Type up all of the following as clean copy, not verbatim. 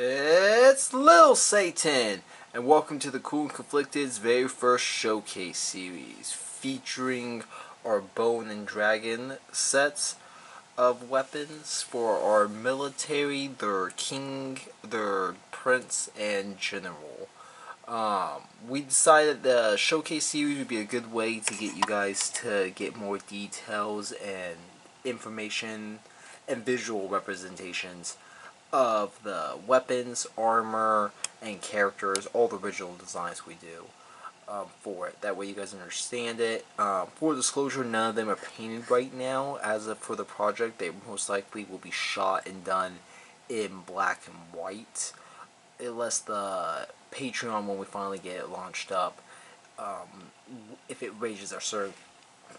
It's Lil Satan, and welcome to the Cool and Conflicted's very first showcase series, featuring our Bone and Dragon sets of weapons for our military, their king, their prince, and general. We decided the showcase series would be a good way to get you guys to get more details and information and visual representations of the weapons, armor, and characters, all the original designs we do for it. That way you guys understand it. For disclosure, none of them are painted right now. As of for the project, they most likely will be shot and done in black and white. Unless the Patreon, when we finally get it launched up, if it reaches our certain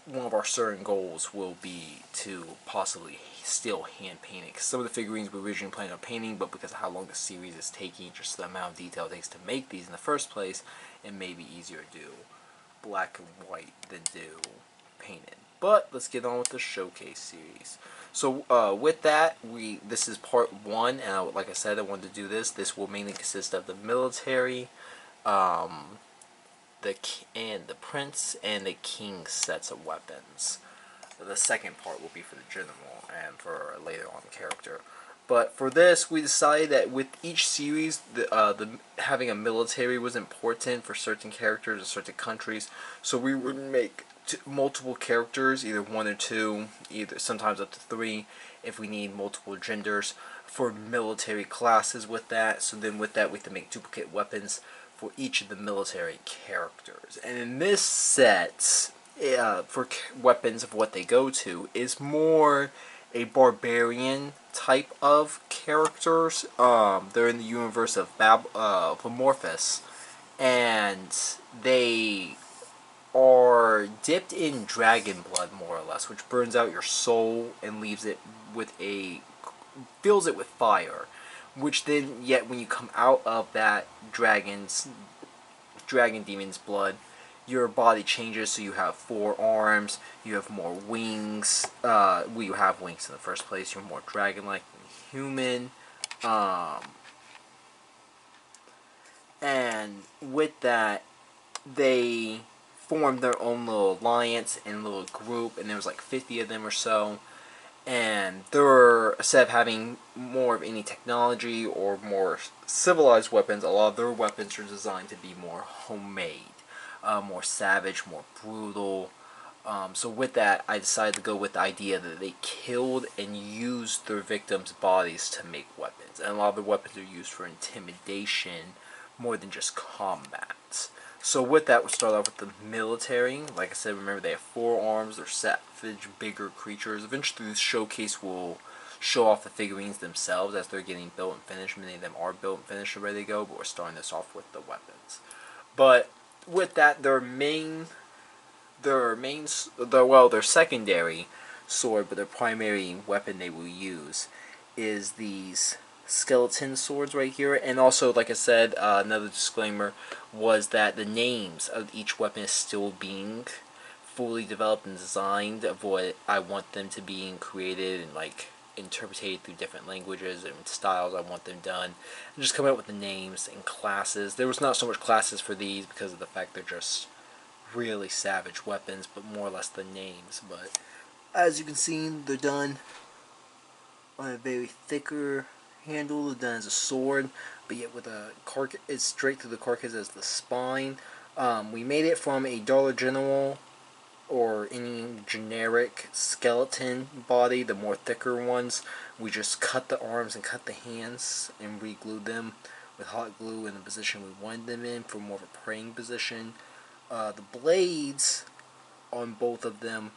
one of our certain goals will be to possibly still hand paint it. Because some of the figurines we originally planned on painting, but because of how long the series is taking, just the amount of detail it takes to make these in the first place, it may be easier to do black and white than do painted. But let's get on with the showcase series. So with that, this is part 1, and like I said, I wanted to do this. This will mainly consist of the military, the prince and the king sets of weapons. The second part will be for the general and for later on character. But for this, we decided that with each series, having a military was important for certain characters in certain countries. So we would make multiple characters, either 1 or 2, either sometimes up to 3, if we need multiple genders for military classes with that. So then with that, we have to make duplicate weapons for each of the military characters. And in this set, for weapons of what they go to, is more a barbarian type of characters. They're in the universe of Amorphous, and they are dipped in dragon blood, more or less, which burns out your soul and leaves it with fills it with fire. Which then, yet when you come out of that dragon demon's blood, your body changes, so you have 4 arms, you have more wings. You have wings in the first place. You're more dragon-like than human. And with that, they formed their own little alliance and little group, and there was like 50 of them or so. And they're, instead of having more of any technology or more civilized weapons, a lot of their weapons are designed to be more homemade, more savage, more brutal. So with that, I decided to go with the idea that they killed and used their victims' bodies to make weapons. And a lot of the weapons are used for intimidation more than just combat. So with that, we'll start off with the military. Like I said, remember they have 4 arms. They're savage, bigger creatures. Eventually, this showcase will show off the figurines themselves as they're getting built and finished. Many of them are built and finished and ready to go, but we're starting this off with the weapons. But with that, their secondary sword, but their primary weapon they will use is these skeleton swords right here. And also, like I said, another disclaimer was that the names of each weapon is still being fully developed and designed of what I want them to be created and like interpreted through different languages and styles I want them done, and just coming up with the names and classes. There was not so much classes for these because of the fact they're just really savage weapons, but more or less the names. But as you can see, they're done on a very thicker handle, done as a sword, but yet with a carcass, it's straight through the carcass as the spine. We made it from a Dollar General or any generic skeleton body, the more thicker ones. We just cut the arms and cut the hands and re-glued them with hot glue in the position we wanted them in for more of a praying position. The blades on both of them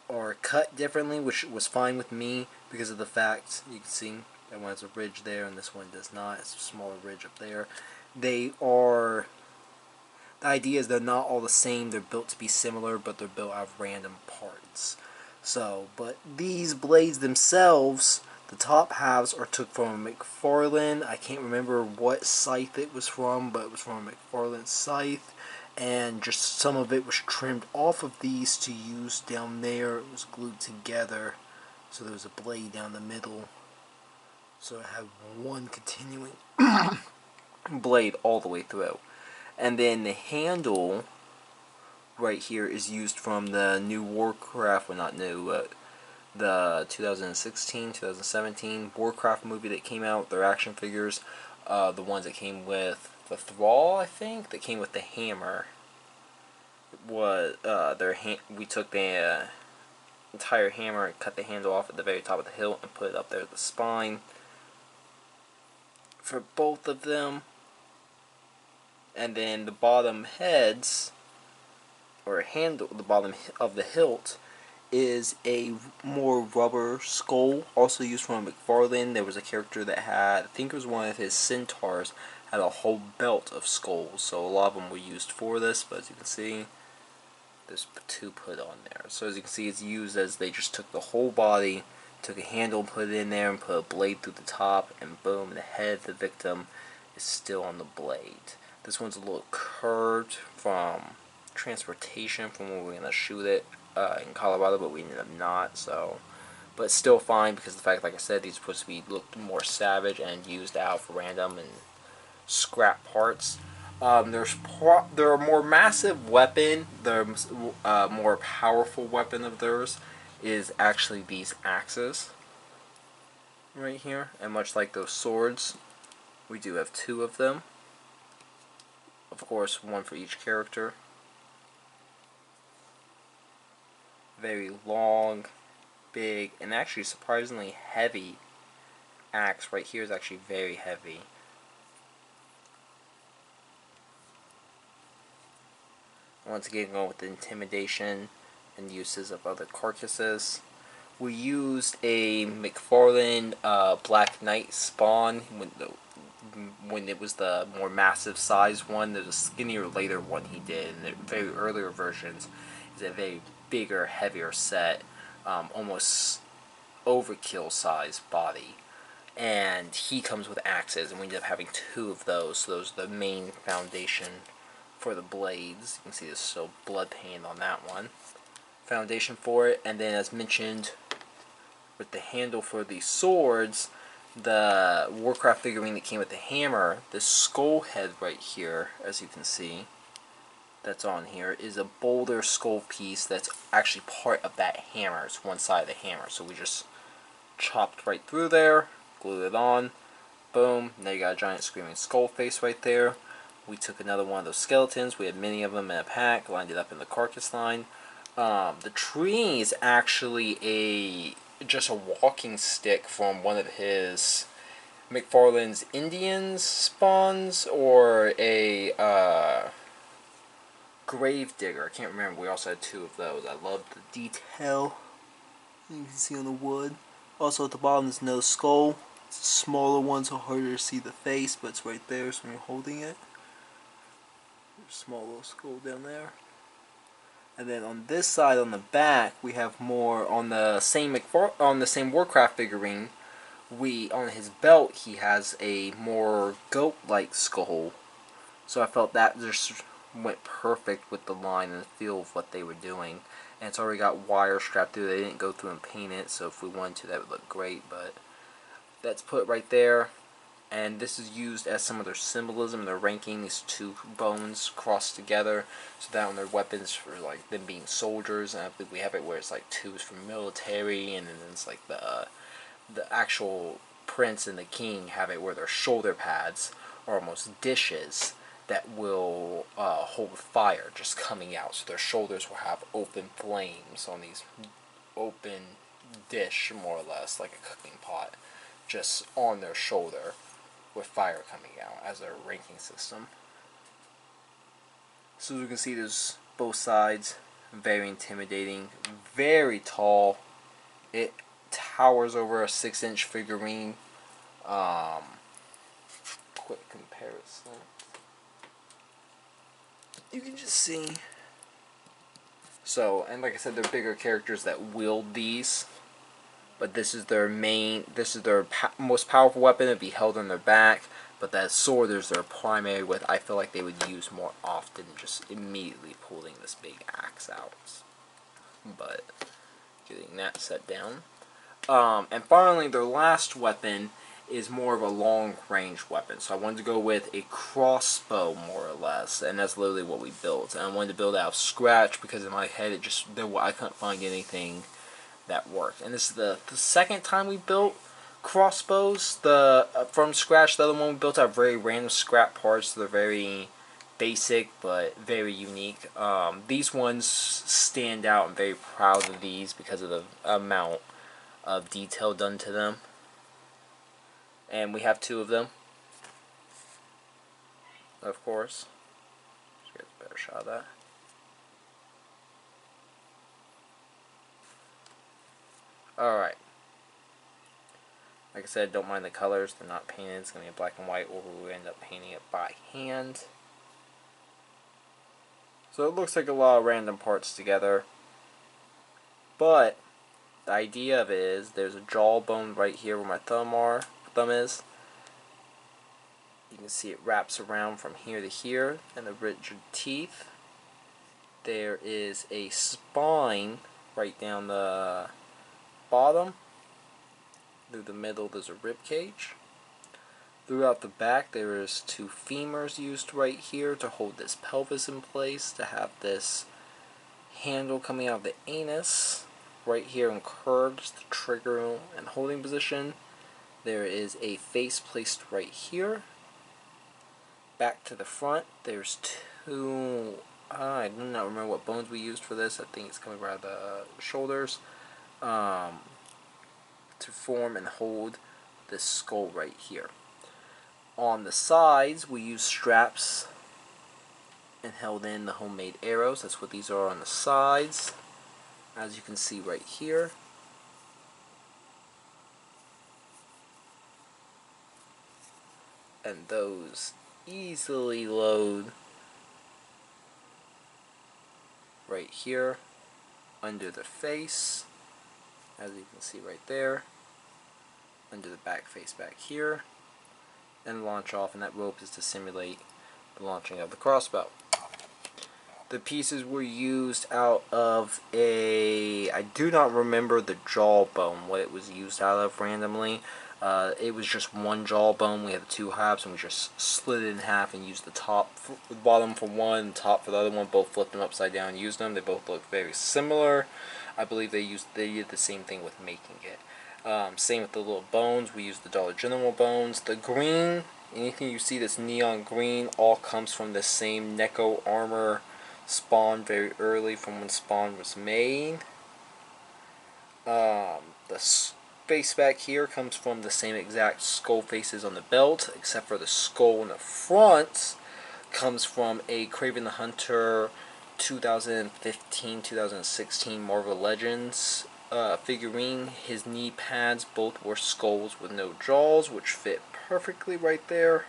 are cut differently, which was fine with me because of the fact, you can see, that one has a ridge there and this one does not. It's a smaller ridge up there. The idea is they're not all the same. They're built to be similar, but they're built out of random parts. So, but these blades themselves, the top halves are took from a McFarlane. I can't remember what scythe it was from, but it was from a McFarlane scythe. And just some of it was trimmed off of these to use down there. It was glued together, so there was a blade down the middle So I have one continuing blade all the way through. And then the handle right here is used from the new Warcraft, well not new, the 2016, 2017 Warcraft movie that came out, their action figures, the ones that came with the Thrall, I think, that came with the hammer. Was we took the entire hammer and cut the handle off at the very top of the hilt and put it up there at the spine for both of them. And then the bottom heads, or handle, the bottom of the hilt, is a more rubber skull, also used from McFarlane. There was a character that had, I think it was one of his centaurs, had a whole belt of skulls, so a lot of them were used for this, but as you can see, there's two put on there. So as you can see, it's used as they just took the whole body, took a handle, put it in there, and put a blade through the top, and boom, the head of the victim is still on the blade. This one's a little curved from transportation from when we were going to shoot it in Colorado, but we ended up not, so... But it's still fine because of the fact, like I said, these are supposed to be looked more savage and used out for random and scrap parts. Their more massive weapon, their more powerful weapon of theirs is actually these axes right here. And much like those swords, we do have two of them. Of course, one for each character. Very long, big, and actually surprisingly heavy axe right here is actually very heavy. Once again, going with the intimidation and uses of other carcasses. We used a McFarlane Black Knight spawn when it was the more massive size one. There's a skinnier later one he did. In the very earlier versions is a very bigger, heavier set, almost overkill size body. And he comes with axes, and we ended up having two of those. So those are the main foundation for the blades. You can see there's still blood paint on that one. Foundation for it, and then as mentioned with the handle for the swords, the Warcraft figurine that came with the hammer, the skull head right here, as you can see, that's on here, is a boulder skull piece that's actually part of that hammer. It's one side of the hammer, so we just chopped right through there, glued it on, boom, now you got a giant screaming skull face right there. We took another one of those skeletons, we had many of them in a pack, lined it up in the carcass line. The tree is actually just a walking stick from one of his McFarlane's Indians spawns, or a grave digger. I can't remember. We also had two of those. I love the detail you can see on the wood. Also at the bottom there's no skull. It's a smaller one, so harder to see the face, but it's right there, so when you're holding it. There's a small little skull down there. And then on this side, on the back, we have more on the same Warcraft figurine. On his belt, he has a more goat-like skull. So I felt that just went perfect with the line and the feel of what they were doing. And it's already got wire strapped through. They didn't go through and paint it, so if we wanted to, that would look great. But that's put right there. And this is used as some of their symbolism. They're ranking these two bones crossed together, so that on their weapons for like them being soldiers. And I think we have it where it's like two is for military, and then it's like the actual prince and the king have it where their shoulder pads are almost dishes that will hold fire just coming out. So their shoulders will have open flames on these open dish, more or less, like a cooking pot, just on their shoulder, with fire coming out as their ranking system. So as you can see, there's both sides, very intimidating, very tall. It towers over a 6-inch figurine. Quick comparison. You can just see. So, and like I said, they're bigger characters that wield these. But this is their most powerful weapon. It'd be held on their back. But that sword is their primary, what I feel like they would use more often, just immediately pulling this big axe out. But getting that set down. And finally, their last weapon is more of a long range weapon. So I wanted to go with a crossbow more or less, and that's literally what we built. And I wanted to build out of scratch because in my head I couldn't find anything that worked. And this is the second time we built crossbows from scratch. The other one we built out very random scrap parts, so they're very basic but very unique. These ones stand out. I'm very proud of these because of the amount of detail done to them. And we have two of them, of course. Let's get a better shot of that. Alright. Like I said, don't mind the colors. They're not painted. It's going to be black and white, or we'll end up painting it by hand. So it looks like a lot of random parts together. But the idea of it is there's a jawbone right here where my thumb is. You can see it wraps around from here to here, and the rigid teeth. There is a spine right down the bottom. Through the middle there's a rib cage. Throughout the back there is two femurs used right here to hold this pelvis in place, to have this handle coming out of the anus right here and curved, the trigger and holding position. There is a face placed right here. Back to the front, there's two, I do not remember what bones we used for this. I think it's coming right out of the shoulders, to form and hold this skull right here. On the sides, we use straps and held in the homemade arrows. That's what these are on the sides, as you can see right here. And those easily load right here under the face, as you can see right there, under the back face back here, and launch off, and that rope is to simulate the launching of the crossbow. The pieces were used out of I do not remember the jawbone, what it was used out of randomly. It was just one jawbone. We have two halves, and we just slid it in half and used the bottom for one, top for the other one. Both flipped them upside down and used them. They both look very similar. I believe they did the same thing with making it. Same with the little bones. We used the Dollar General bones. The green, anything you see that's neon green, all comes from the same Neko armor spawn very early from when Spawn was made. The face back here comes from the same exact skull faces on the belt, except for the skull in the front comes from a Kraven the Hunter 2015-2016 Marvel Legends figurine. His knee pads both were skulls with no jaws, which fit perfectly right there.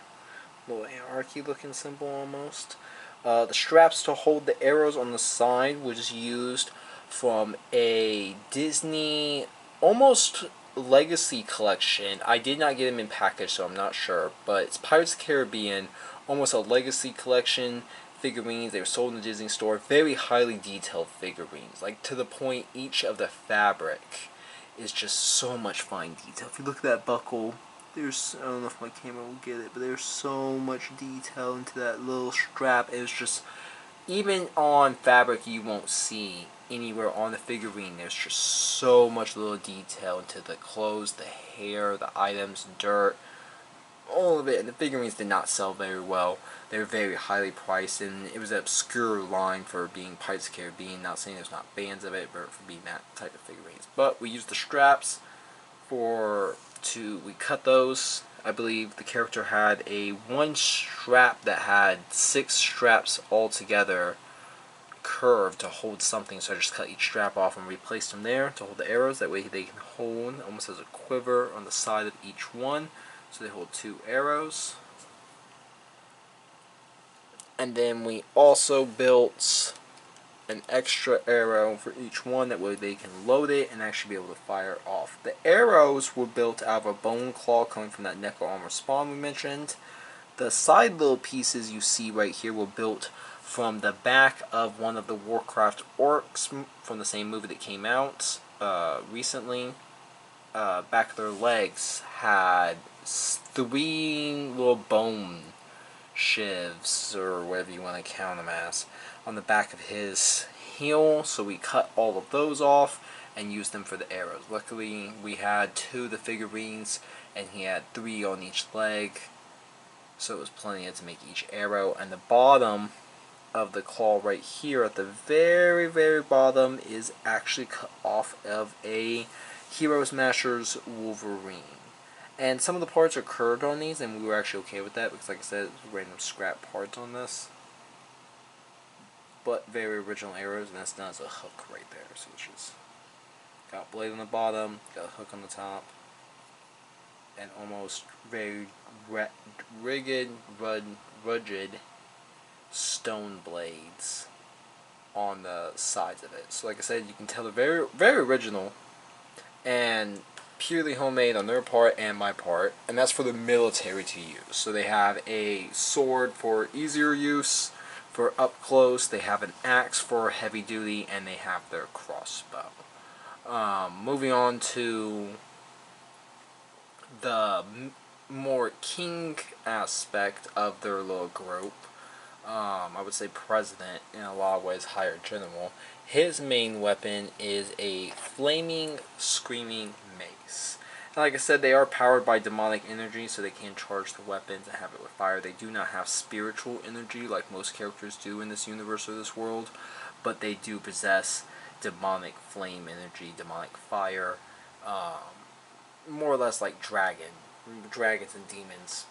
Little anarchy looking symbol almost. The straps to hold the arrows on the side was used from a Disney almost legacy collection. I did not get them in package, so I'm not sure, but it's Pirates of the Caribbean, almost a legacy collection figurines. They were sold in the Disney store. Very highly detailed figurines, like to the point each of the fabric is just so much fine detail. If you look at that buckle, I don't know if my camera will get it, but there's so much detail into that little strap. It was just, even on fabric you won't see anywhere on the figurine. There's just so much little detail into the clothes, the hair, the items, dirt, all of it. And the figurines did not sell very well. They were very highly priced, and it was an obscure line for being Pirates of the Caribbean. Not saying there's not bands of it, but for being that type of figurines. But we used the straps we cut those. I believe the character had one strap that had 6 straps all together curved to hold something, so I just cut each strap off and replaced them there to hold the arrows. That way they can hold almost as a quiver on the side of each one, so they hold 2 arrows. And then we also built an extra arrow for each one, that way they can load it and actually be able to fire off. The arrows were built out of a bone claw coming from that Neko armor spawn we mentioned. The side little pieces you see right here were built from the back of one of the Warcraft orcs from the same movie that came out recently. Back of their legs had three little bone shivs, or whatever you want to count them as, on the back of his heel, so we cut all of those off and used them for the arrows. Luckily, we had 2 of the figurines, and he had 3 on each leg, so it was plenty to make each arrow. And the bottom of the claw right here at the very, very bottom is actually cut off of a Hero Smasher's Wolverine. And some of the parts are curved on these, and we were actually okay with that because, like I said, it's random scrap parts on this. But very original arrows, and that's done as a hook right there. So it's just got a blade on the bottom, got a hook on the top, and almost very rugged stone blades on the sides of it. So like I said, you can tell they're very, very original and purely homemade on their part and my part, and that's for the military to use. So they have a sword for easier use for up close, they have an axe for heavy duty, and they have their crossbow. Moving on to the more king aspect of their little group, I would say president, in a lot of ways higher general. His main weapon is a flaming, screaming mace. And like I said, they are powered by demonic energy, so they can charge the weapons and have it with fire. They do not have spiritual energy like most characters do in this universe or this world, but they do possess demonic flame energy, demonic fire, more or less like dragons and demons,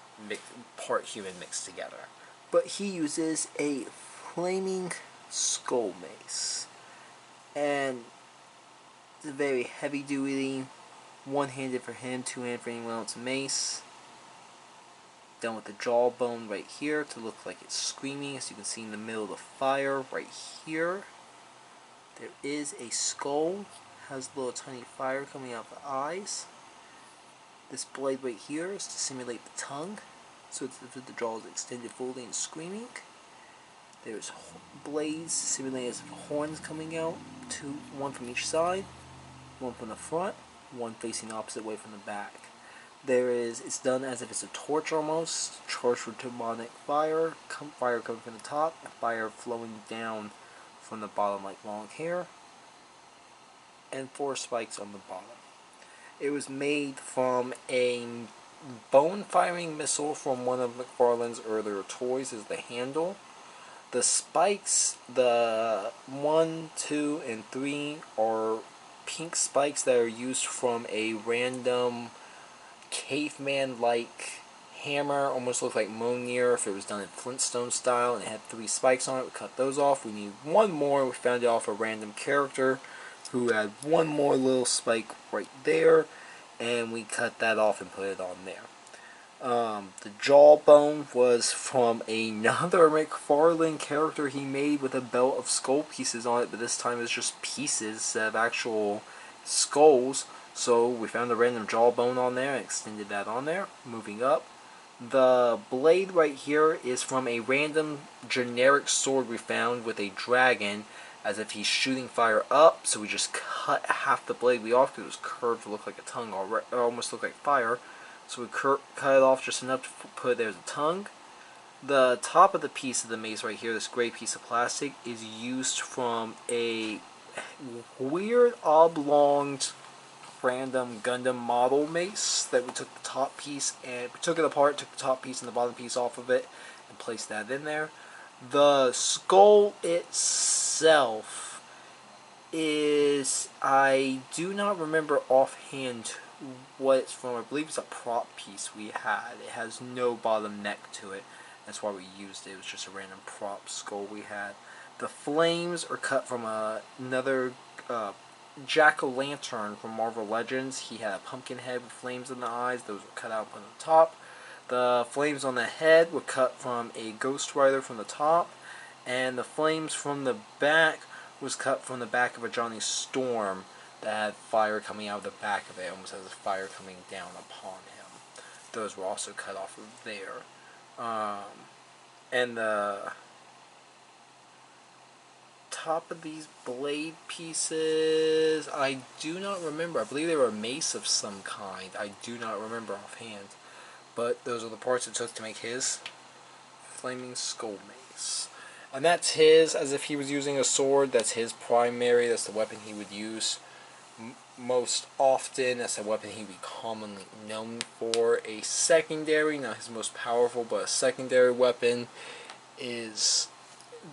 part human mixed together. But he uses a flaming skull mace, and it's a very heavy duty, one-handed for him, two-handed for anyone else mace. Done with the jawbone right here to look like it's screaming, as you can see in the middle of the fire right here. There is a skull, has a little tiny fire coming out of the eyes. This blade right here is to simulate the tongue, so it's if the jaw is extended fully and screaming. There's blades simulating as if horns coming out, one from each side, one from the front, one facing the opposite way from the back. It's done as if it's a torch almost, charged with demonic fire, fire coming from the top, and fire flowing down from the bottom like long hair, and 4 spikes on the bottom. It was made from a bone-firing missile from one of McFarlane's earlier toys as the handle. The spikes, the 1, 2, and 3 are pink spikes that are used from a random caveman-like hammer, almost looked like Mjolnir if it was done in Flintstone style, and it had 3 spikes on it. We cut those off. We need 1 more. We found it off a random character who had 1 more little spike right there, and we cut that off and put it on there. The jawbone was from another McFarlane character he made with a belt of skull pieces on it, but this time it's just pieces instead of actual skulls. So we found a random jawbone on there and extended that on there. Moving up, the blade right here is from a random generic sword we found with a dragon, as if he's shooting fire up. So we just cut half the blade off because it was curved to look like a tongue, or almost look like fire. So we cut it off just enough to put there's a tongue. The top of the piece of the mace right here, this gray piece of plastic, is used from a weird oblong random Gundam model mace that we took the top piece and we took it apart, took the top piece and the bottom piece off of it and placed that in there. The skull itself is, I do not remember offhand what it's from. I believe it's a prop piece we had. It has no bottom neck to it. That's why we used it. It was just a random prop skull we had. The flames are cut from another Jack-o'-lantern from Marvel Legends. He had a pumpkin head with flames in the eyes. Those were cut out on the top. The flames on the head were cut from a Ghost Rider from the top. And the flames from the back was cut from the back of a Johnny Storm that had fire coming out of the back of it, almost as if fire coming down upon him. Those were also cut off of there. And the top of these blade pieces, I do not remember. I believe they were a mace of some kind. I do not remember offhand. but those are the parts it took to make his flaming skull mace. And that's his, as if he was using a sword. That's his primary. That's the weapon he would use most often. That's the weapon he would be commonly known for. A secondary, not his most powerful, but a secondary weapon is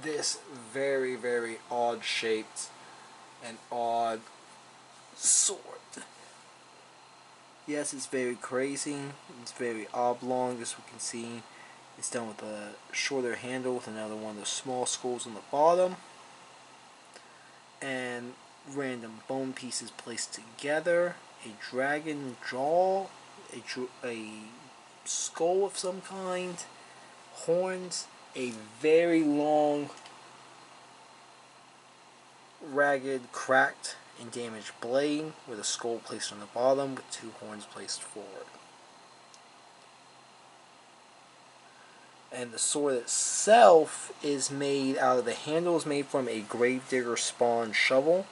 this very, very odd shaped and odd sword. Yes, it's very crazy. It's very oblong, as we can see. It's done with a shorter handle with another one of the small skulls on the bottom. And random bone pieces placed together. A dragon jaw. A skull of some kind. Horns. A very long, ragged, cracked, and damaged blade with a skull placed on the bottom with two horns placed forward. And the sword itself is made out of, the handle is made from a gravedigger spawn shovel.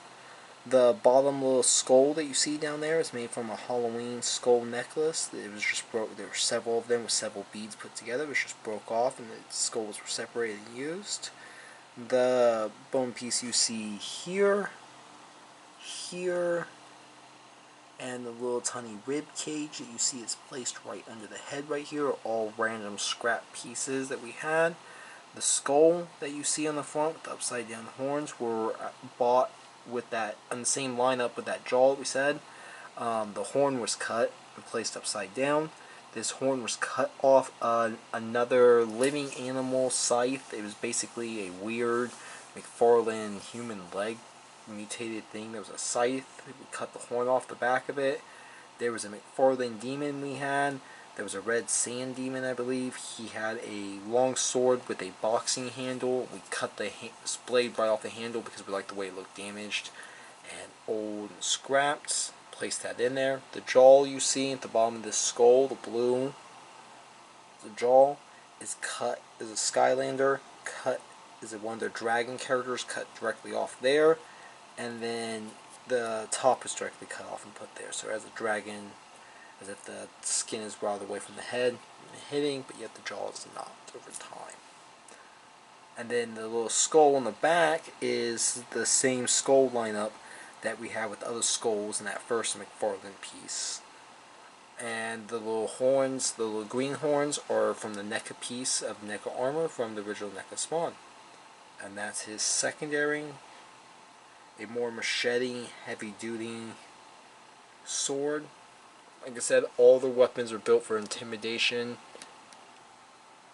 The bottom little skull that you see down there is made from a Halloween skull necklace. It was just broke. There were several of them with several beads put together. It was just broke off and the skulls were separated and used. The bone piece you see here, and the little tiny rib cage that you see is placed right under the head right here are all random scrap pieces that we had. The skull that you see on the front with the upside down horns were bought with that, on the same lineup with that jaw that we said. The horn was cut and placed upside down. This horn was cut off another living animal scythe. It was basically a weird McFarlane human leg mutated thing. There was a scythe. We cut the horn off the back of it. There was a McFarlane demon we had. There was a red sand demon, I believe. He had a long sword with a boxing handle. We cut the blade right off the handle because we liked the way it looked damaged and old and scrapped. Placed that in there. The jaw you see at the bottom of this skull, the blue, the jaw is cut, is a Skylander, cut, is one of their dragon characters, cut directly off there, and then the top is directly cut off and put there. So as a dragon, as if the skin is brought away from the head and hitting, but yet the jaw is not over time. And then the little skull on the back is the same skull lineup that we have with other skulls in that first McFarlane piece. And the little horns, the little green horns, are from the NECA piece of NECA armor from the original NECA Spawn. And that's his secondary, a more machete, heavy-duty sword. Like I said, all the weapons are built for intimidation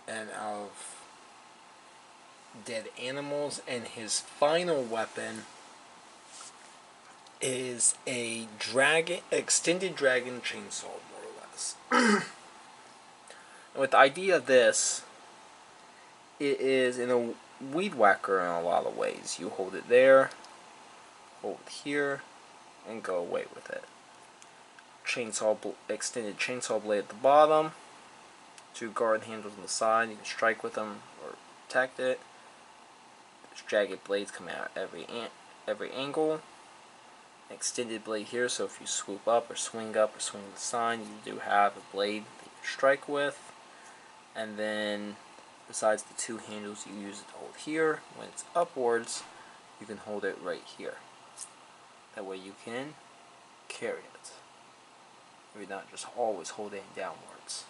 and out of dead animals. And his final weapon is a extended dragon chainsaw, more or less. And with the idea of this, it is in a weed whacker in a lot of ways. You hold it there, hold it here, and go away with it. Extended chainsaw blade at the bottom, two guard handles on the side. You can strike with them or protect it. There's jagged blades coming out every angle. Extended blade here, so if you swoop up or swing to the side, you do have a blade that you can strike with. And then besides the two handles you use it to hold here, when it's upwards you can hold it right here. That way you can carry it. You're not just always holding it downwards.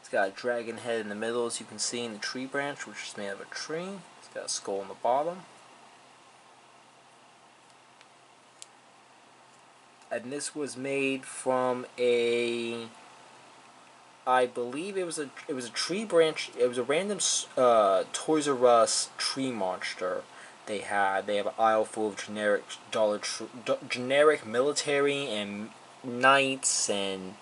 It's got a dragon head in the middle, as you can see in the tree branch, which is made of a tree. It's got a skull on the bottom. And this was made from a, I believe it was a tree branch. It was a random Toys R Us tree monster they have an aisle full of generic military and knights and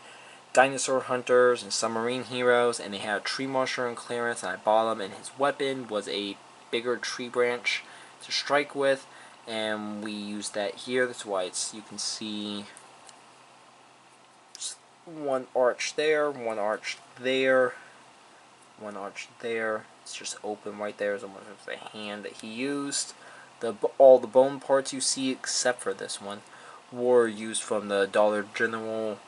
dinosaur hunters and submarine heroes, and they had a tree monster on clearance, and I bought him, and his weapon was a bigger tree branch to strike with. And we use that here. That's why you can see one arch there, one arch there, one arch there. It's just open right there. It's almost like the hand that he used. All the bone parts you see, except for this one, were used from the Dollar General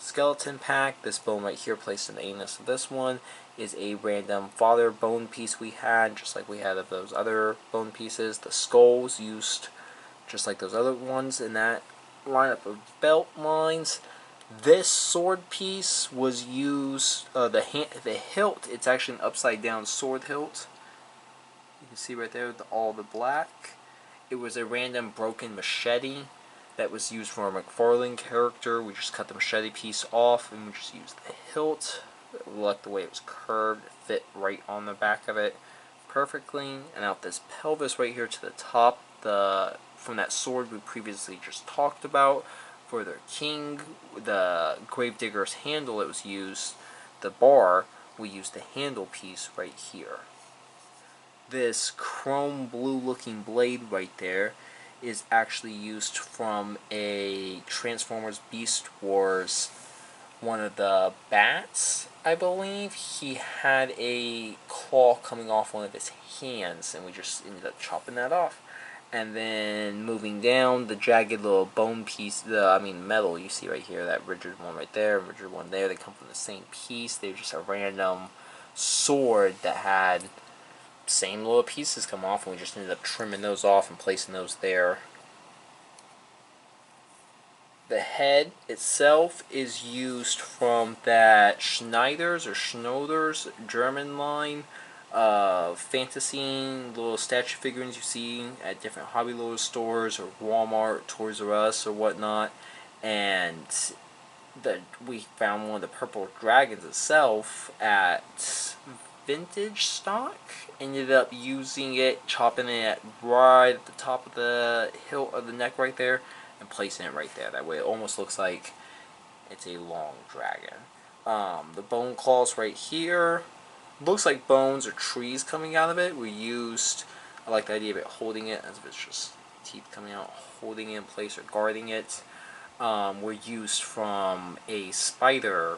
skeleton pack. This bone right here placed in the anus of this one is a random father bone piece we had, just like we had of those other bone pieces. The skulls used just like those other ones in that lineup of belt lines. This sword piece was used, the hilt, it's actually an upside down sword hilt. You can see right there all the black. It was a random broken machete that was used for a McFarlane character. We just cut the machete piece off and we just used the hilt. We liked the way it was curved, it fit right on the back of it perfectly. And out this pelvis right here to the top, from that sword we previously just talked about. For their king, the Gravedigger's handle it was used, the bar, we used the handle piece right here. This chrome blue looking blade right there is actually used from a Transformers Beast Wars, one of the bats, I believe. He had a claw coming off one of his hands, and we just ended up chopping that off. And then moving down, the jagged little bone piece, metal you see right here, that rigid one right there, rigid one there, they come from the same piece. They're just a random sword that had same little pieces come off, and we just ended up trimming those off and placing those there. The head itself is used from that Schneider's German line of fantasy little statue figurines you see at different Hobby Lobby stores or Walmart, Toys R Us, or whatnot. And we found one of the purple dragons itself at Vintage Stock. Ended up using it, chopping it right at the top of the hilt of the neck right there, and placing it right there. That way it almost looks like it's a long dragon. The bone claws right here looks like bones or trees coming out of it. I like the idea of it holding it as if it's just teeth coming out, holding it in place or guarding it. Were used from a spider,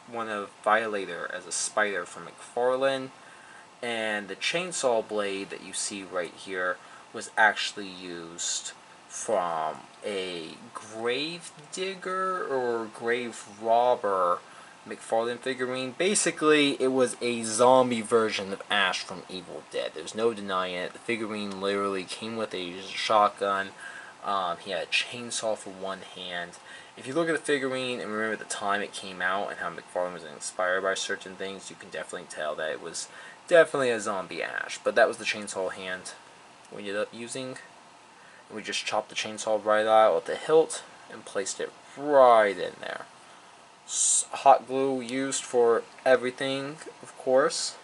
one of Violator as a spider from McFarlane. And the chainsaw blade that you see right here was actually used from a grave digger or grave robber McFarlane figurine. Basically, it was a zombie version of Ash from Evil Dead. There's no denying it. The figurine literally came with a shotgun. He had a chainsaw for one hand. If you look at the figurine and remember the time it came out and how McFarlane was inspired by certain things, you can definitely tell that it was definitely a zombie Ash. But that was the chainsaw hand we ended up using. We just chopped the chainsaw right out with the hilt and placed it right in there. Hot glue used for everything, of course.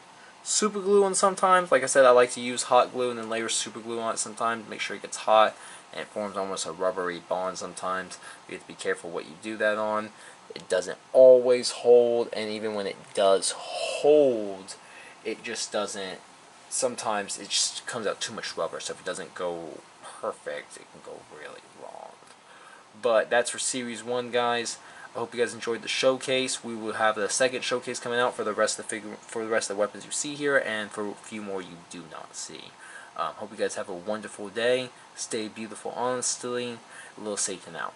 Super glue on sometimes. Like I said, I like to use hot glue and then layer super glue on it sometimes to make sure it gets hot and it forms almost a rubbery bond sometimes. You have to be careful what you do that on. It doesn't always hold, and even when it does hold, it just doesn't. Sometimes it just comes out too much rubber, so if it doesn't go perfect, it can go really wrong. But that's for Series 1, guys. I hope you guys enjoyed the showcase. We will have the second showcase coming out for the rest of the weapons you see here, and for a few more you do not see. Hope you guys have a wonderful day. Stay beautiful, honestly. Little Satan out.